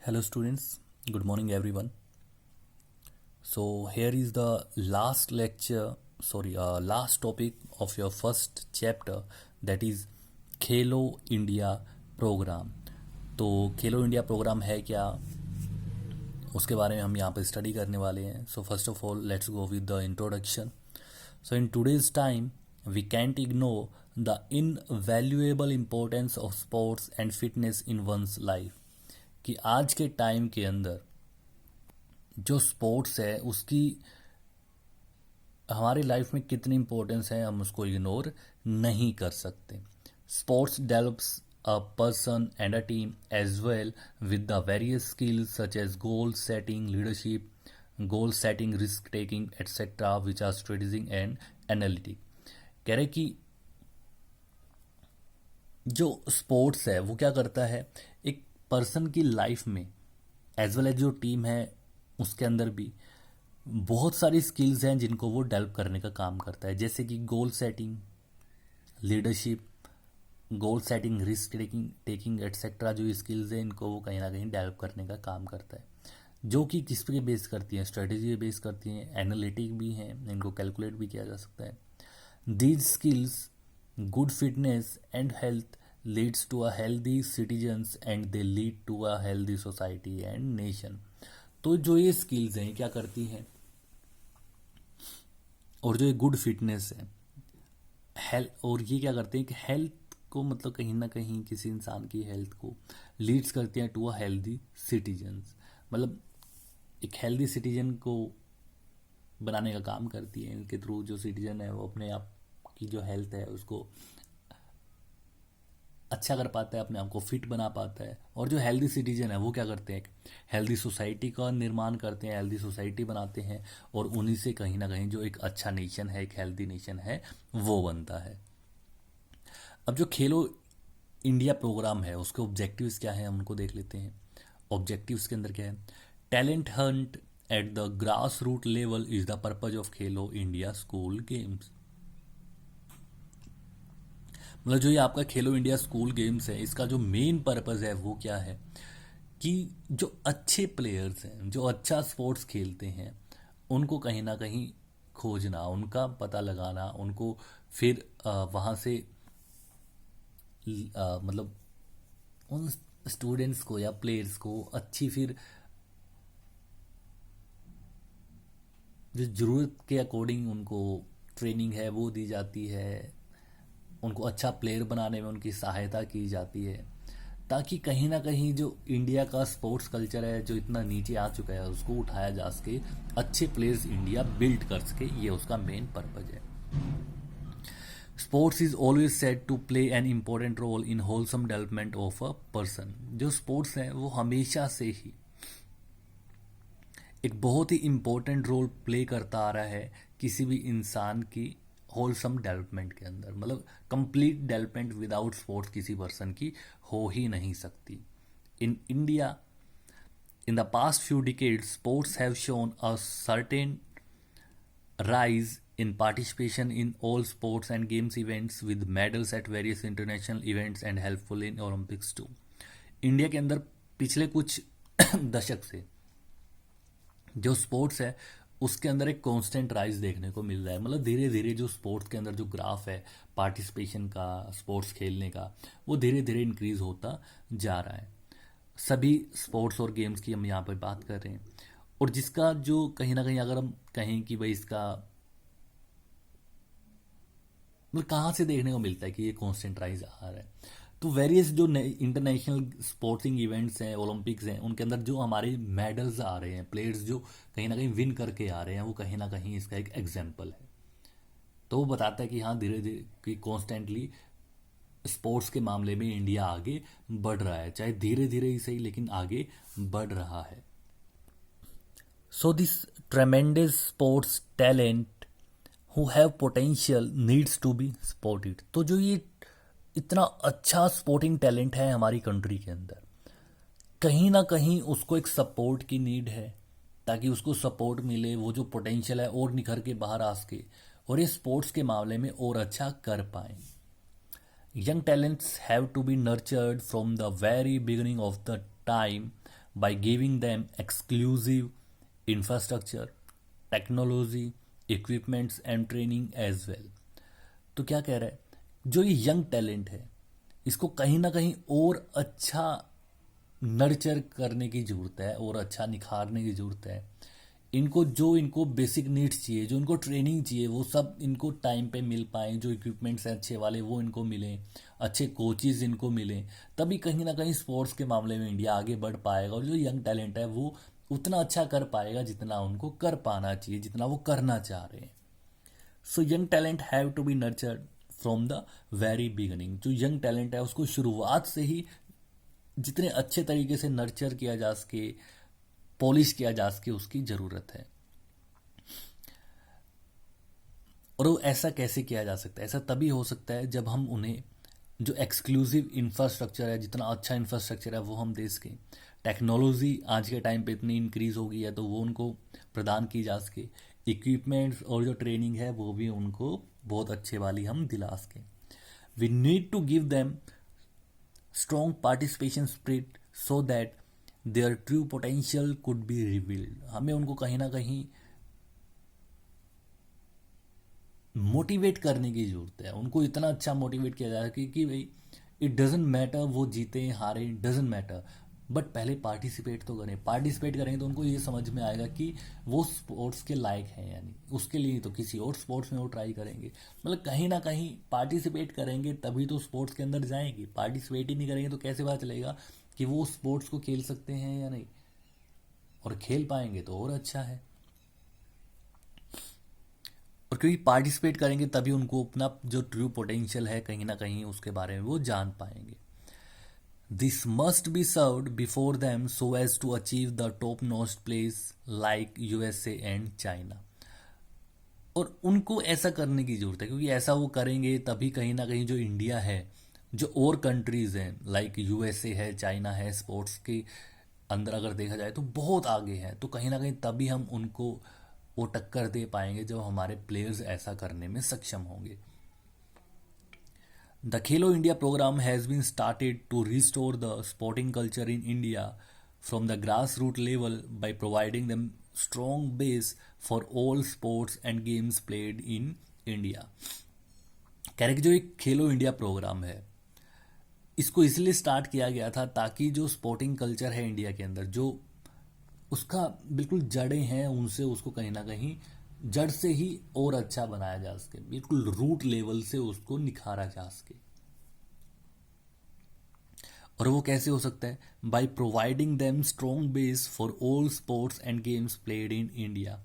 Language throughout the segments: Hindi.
Hello, students. Good morning, everyone. So, here is the last lecture, last topic of your first chapter, that is Khelo India programme. तो खेलो इंडिया प्रोग्राम है क्या, उसके बारे में हम यहाँ पर स्टडी करने वाले हैं. So first of all let's go with the introduction. So in today's time we can't ignore the invaluable importance of sports and fitness in one's life. कि आज के टाइम के अंदर जो स्पोर्ट्स है उसकी हमारी लाइफ में कितनी इम्पोर्टेंस है, हम उसको इग्नोर नहीं कर सकते. Sports develops a person and a team as well with the various skills such as goal setting, leadership, goal setting, risk taking, etc., which are strategic and analytic. कह रहे कि जो स्पोर्ट्स है वो क्या करता है, एक पर्सन की लाइफ में एज वेल एज जो टीम है उसके अंदर भी बहुत सारी स्किल्स हैं जिनको वो डेवलप करने का काम करता है. जैसे कि goal setting, leadership, goal setting, risk taking etcetera, जो स्किल्स हैं इनको वो कहीं ना कहीं डेवलप करने का काम करता है. जो कि किस पे बेस करती हैं, स्ट्रेटेजी पे बेस करती हैं, एनालिटिक भी हैं, इनको कैलकुलेट भी किया जा सकता है. These skills, good fitness and health leads to a healthy citizens and they lead to a healthy society and nation. तो जो ये स्किल्स हैं क्या करती हैं, और जो ये गुड फिटनेस है, हेल्थ, और ये क्या करते हैं कि हेल्थ को मतलब कहीं ना कहीं किसी इंसान की हेल्थ को लीड्स करते हैं टू अ हेल्दी सिटीजन्स. मतलब एक हेल्दी सिटीजन को बनाने का काम करती है. इनके थ्रू जो सिटीजन है वो अपने आप की जो हेल्थ है उसको अच्छा कर पाता है, अपने आप को फिट बना पाता है. और जो हेल्दी सिटीजन है वो क्या करते हैं, हेल्दी सोसाइटी का निर्माण करते हैं, हेल्दी सोसाइटी बनाते हैं, और उन्हीं से कहीं ना कहीं जो एक अच्छा नेशन है, एक हेल्दी नेशन है, वो बनता है. अब जो खेलो इंडिया प्रोग्राम है उसके ऑब्जेक्टिव्स क्या हैं, हम उनको देख लेते हैं. ऑब्जेक्टिव्स के अंदर क्या है, talent hunt at the grass root level is the purpose of Khelo India school games. मतलब जो ये आपका खेलो इंडिया स्कूल गेम्स है इसका जो मेन पर्पज है वो क्या है कि जो अच्छे प्लेयर्स हैं, जो अच्छा स्पोर्ट्स खेलते हैं, उनको कहीं ना कहीं खोजना, उनका पता लगाना, उनको फिर वहाँ से मतलब उन स्टूडेंट्स को या प्लेयर्स को अच्छी फिर जो ज़रूरत के अकॉर्डिंग उनको ट्रेनिंग है वो दी जाती है, उनको अच्छा प्लेयर बनाने में उनकी सहायता की जाती है, ताकि कहीं ना कहीं जो इंडिया का स्पोर्ट्स कल्चर है जो इतना नीचे आ चुका है उसको उठाया जा सके, अच्छे प्लेयर्स इंडिया बिल्ड कर सके. ये उसका मेन पर्पज है. Sports is always said to play an important role in wholesome development of a person. जो स्पोर्ट्स है वो हमेशा से ही एक बहुत ही इम्पोर्टेंट रोल प्ले करता आ रहा है किसी भी इंसान की होलसम डेवलपमेंट के अंदर. मतलब कंप्लीट डेवलपमेंट विदाउट स्पोर्ट्स किसी पर्सन की हो ही नहीं सकती. In India in the past few decades, sports have shown a certain rise in participation in all sports and games events with medals at various international events and helpful in Olympics too. India के अंदर पिछले कुछ दशक से जो स्पोर्ट्स है उसके अंदर एक कांस्टेंट राइज देखने को मिल रहा है. मतलब धीरे धीरे जो स्पोर्ट्स के अंदर जो ग्राफ है पार्टिसिपेशन का, स्पोर्ट्स खेलने का, वो धीरे धीरे इंक्रीज होता जा रहा है. सभी स्पोर्ट्स और गेम्स की हम यहाँ पर बात कर रहे हैं, और जिसका जो कहीं ना कहीं अगर हम कहें कि भाई इसका मतलब कहाँ से देखने को मिलता है कि ये कांस्टेंट राइज आ रहा है, तो वेरियस जो इंटरनेशनल स्पोर्टिंग इवेंट्स हैं, ओलंपिक्स हैं, उनके अंदर जो हमारे मेडल्स आ रहे हैं, प्लेयर्स जो कहीं ना कहीं विन करके आ रहे हैं, वो कहीं ना कहीं इसका एक एग्जाम्पल है. तो वो बताता है कि हाँ धीरे धीरे कि कॉन्स्टेंटली स्पोर्ट्स के मामले में इंडिया आगे बढ़ रहा है, चाहे धीरे धीरे ही सही लेकिन आगे बढ़ रहा है. So this tremendous sports talent who have potential needs to be supported. तो जो ये इतना अच्छा स्पोर्टिंग टैलेंट है हमारी कंट्री के अंदर, कहीं ना कहीं उसको एक सपोर्ट की नीड है, ताकि उसको सपोर्ट मिले, वो जो पोटेंशियल है और निखर के बाहर आ सके और ये स्पोर्ट्स के मामले में और अच्छा कर पाए. Young talents have to be nurtured from the very beginning of the time by giving them exclusive infrastructure, technology, equipments and training as well. तो क्या कह रहा है, जो ये यंग टैलेंट है इसको कहीं ना कहीं और अच्छा नर्चर करने की ज़रूरत है और अच्छा निखारने की ज़रूरत है। इनको बेसिक नीड्स चाहिए, जो इनको ट्रेनिंग चाहिए, वो सब इनको टाइम पे मिल पाए, जो इक्विपमेंट्स हैं अच्छे वाले वो इनको मिलें, अच्छे कोचेज़ इनको मिलें, तभी कहीं ना कहीं स्पोर्ट्स के मामले में इंडिया आगे बढ़ पाएगा। और जो यंग टैलेंट है वो उतना अच्छा कर पाएगा जितना उनको कर पाना चाहिए, जितना वो करना चाह रहे हैं। So young talent have to be nurtured from the very beginning. जो यंग टैलेंट है उसको शुरुआत से ही जितने अच्छे तरीके से नर्चर किया जा सके, पॉलिश किया जा सके, उसकी ज़रूरत है। और वो ऐसा कैसे किया जा सकता है? ऐसा तभी हो सकता है जब हम उन्हें जो एक्सक्लूसिव इंफ्रास्ट्रक्चर है, जितना अच्छा इंफ्रास्ट्रक्चर है वो हम दे सकें। टेक्नोलॉजी आज के टाइम पे इतनी इंक्रीज़ हो गई है तो वो उनको प्रदान की जा सके। इक्विपमेंट्स और जो ट्रेनिंग है वो भी उनको बहुत अच्छे वाली हम दिला सकें। We need to give them strong participation spirit so that their true potential could be revealed। हमें उनको कहीं ना कहीं मोटिवेट करने की ज़रूरत है। उनको इतना अच्छा मोटिवेट किया जाए कि भाई इट डजेंट मैटर वो जीते हारे, इट डजेंट मैटर, बट पहले पार्टिसिपेट तो करें। पार्टिसिपेट करेंगे तो उनको ये समझ में आएगा कि वो स्पोर्ट्स के लायक हैं, यानी उसके लिए तो किसी और स्पोर्ट्स में वो ट्राई करेंगे। मतलब कहीं ना कहीं पार्टिसिपेट करेंगे तभी तो स्पोर्ट्स के अंदर जाएंगे। पार्टिसिपेट ही नहीं करेंगे तो कैसे पता चलेगा कि वो स्पोर्ट्स को खेल सकते हैं या नहीं, और खेल पाएंगे तो और अच्छा है। और क्योंकि पार्टिसिपेट करेंगे तभी उनको अपना जो ट्रू पोटेंशियल है कहीं ना कहीं उसके बारे में वो जान पाएंगे। This must be served before them so as to achieve the top-notch place like USA and China। और उनको ऐसा करने की ज़रूरत है क्योंकि ऐसा वो करेंगे तभी कहीं ना कहीं जो इंडिया है, जो और कंट्रीज़ हैं लाइक यूएसए है, चाइना है, स्पोर्ट्स के अंदर अगर देखा जाए तो बहुत आगे हैं, तो कहीं ना कहीं तभी हम उनको वो टक्कर दे पाएंगे जब हमारे प्लेयर्स ऐसा करने में सक्षम होंगे। The Khelo India program has been started to restore the sporting culture in India from the grassroots level by providing them strong base for all sports and games played in India। कह रहे कि जो एक खेलो इंडिया प्रोग्राम है इसको इसलिए स्टार्ट किया गया था ताकि जो स्पोर्टिंग कल्चर है इंडिया के अंदर, जो उसका बिल्कुल जड़ें हैं उनसे उसको कहीं ना कहीं जड़ से ही और अच्छा बनाया जा सके, बिल्कुल रूट लेवल से उसको निखारा जा सके। और वो कैसे हो सकता है? By providing them strong base for all sports and games played in India.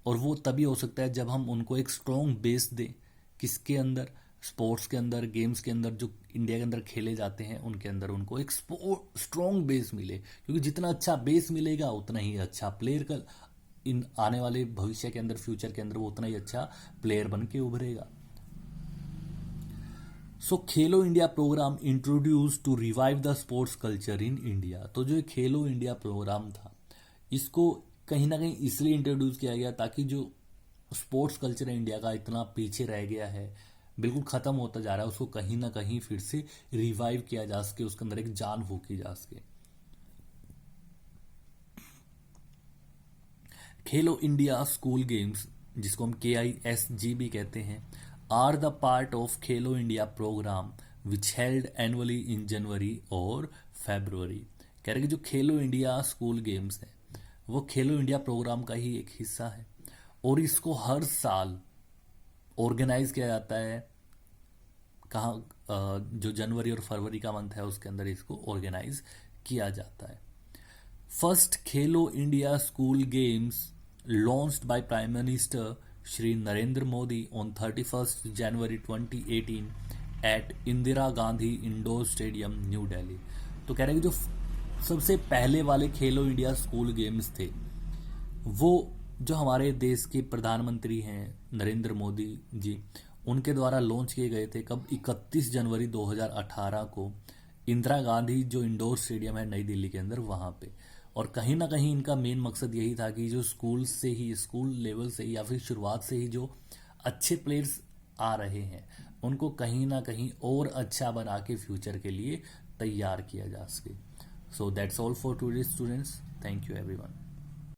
और वो तभी हो सकता है जब हम उनको एक स्ट्रॉन्ग बेस दें, किसके अंदर? स्पोर्ट्स के अंदर, गेम्स के अंदर, जो इंडिया के अंदर खेले जाते हैं उनके अंदर उनको एक स्ट्रॉन्ग बेस मिले, क्योंकि जितना अच्छा बेस मिलेगा उतना ही अच्छा प्लेयर का इन आने वाले भविष्य के अंदर, फ्यूचर के अंदर वो उतना ही अच्छा प्लेयर बन के उभरेगा। So Khelo India programme introduce to revive the sports culture in India. तो जो खेलो इंडिया प्रोग्राम था इसको कहीं ना कहीं इसलिए इंट्रोड्यूस किया गया ताकि जो स्पोर्ट्स कल्चर है इंडिया का इतना पीछे रह गया है, बिल्कुल ख़त्म होता जा रहा है, उसको कहीं ना कहीं फिर से रिवाइव किया जा सके, उसके अंदर एक जान फूकी जा सके। खेलो इंडिया स्कूल गेम्स, जिसको हम KISG भी कहते हैं, are the part of Khelo India programme which held annually in January और फरवरी। कह रहे कि जो खेलो इंडिया स्कूल गेम्स है वो खेलो इंडिया प्रोग्राम का ही एक हिस्सा है और इसको हर साल ऑर्गेनाइज किया जाता है। कहाँ? जो जनवरी और फरवरी का मंथ है उसके अंदर इसको ऑर्गेनाइज किया जाता है। First Khelo India school games launched by prime minister Shri Narendra Modi on 31 January 2018 at Indira Gandhi indoor stadium New Delhi. तो कह रहे हैं कि जो सबसे पहले वाले खेलो इंडिया स्कूल गेम्स थे वो जो हमारे देश के प्रधानमंत्री हैं नरेंद्र मोदी जी, उनके द्वारा लॉन्च किए गए थे। कब? 31 जनवरी 2018 को इंदिरा गांधी जो इंडोर स्टेडियम है नई दिल्ली के अंदर, वहाँ पे। और कहीं ना कहीं इनका मेन मकसद यही था कि जो स्कूल से ही, स्कूल लेवल से ही या फिर शुरुआत से ही जो अच्छे प्लेयर्स आ रहे हैं उनको कहीं ना कहीं और अच्छा बना के फ्यूचर के लिए तैयार किया जा सके। So that's all for today, students. Thank you, everyone.